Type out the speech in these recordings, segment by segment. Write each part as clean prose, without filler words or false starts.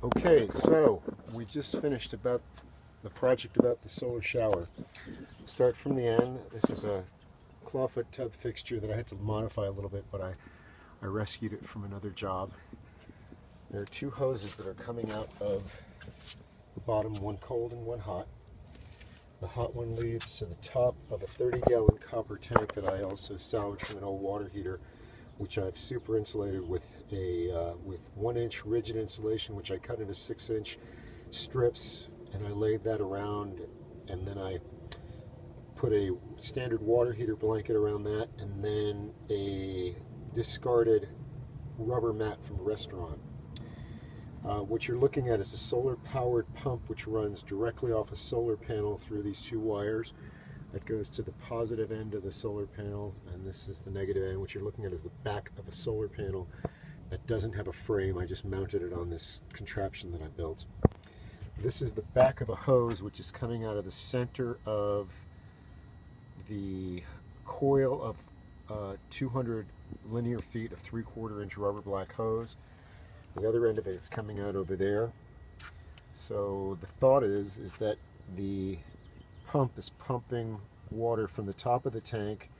Okay, so we just finished about the project about the solar shower. Start from the end. This is a clawfoot tub fixture that I had to modify a little bit, but I rescued it from another job. There are two hoses that are coming out of the bottom, one cold and one hot. The hot one leads to the top of a 30-gallon copper tank that I also salvaged from an old water heater, which I've super insulated with a with 1-inch rigid insulation, which I cut into 6-inch strips, and I laid that around, and then I put a standard water heater blanket around that, and then a discarded rubber mat from a restaurant. What you're looking at is a solar-powered pump which runs directly off a solar panel through these two wires. That goes to the positive end of the solar panel, and this is the negative end. What you're looking at is the back of a solar panel that doesn't have a frame. I just mounted it on this contraption that I built. This is the back of a hose which is coming out of the center of the coil of 200 linear feet of 3/4 inch rubber black hose. The other end of it is coming out over there. So the thought is that the pump is pumping water from the top of the tank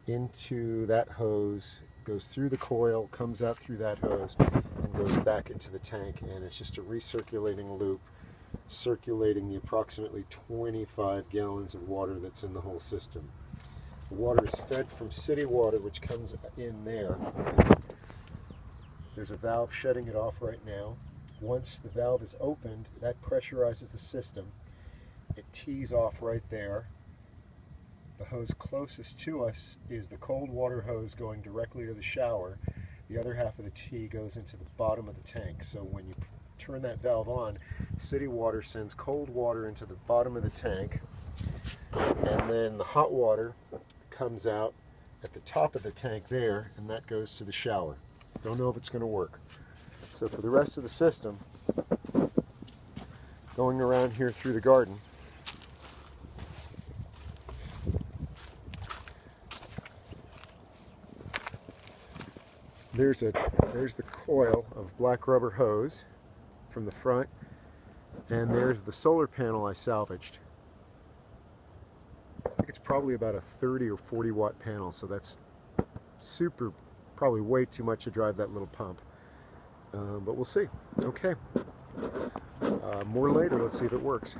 into that hose, goes through the coil, comes out through that hose, and goes back into the tank, and it's just a recirculating loop, circulating the approximately 25 gallons of water that's in the whole system. The water is fed from city water, which comes in there. There's a valve shutting it off right now. Once the valve is opened, that pressurizes the system. It tees off right there. The hose closest to us is the cold water hose going directly to the shower. The other half of the tee goes into the bottom of the tank. So when you turn that valve on, city water sends cold water into the bottom of the tank, and then the hot water comes out at the top of the tank there, and that goes to the shower. Don't know if it's going to work. So for the rest of the system, going around here through the garden, there's the coil of black rubber hose from the front, and there's the solar panel I salvaged. I think it's probably about a 30 or 40 watt panel, so that's probably way too much to drive that little pump. But we'll see. Okay. More later. Let's see if it works.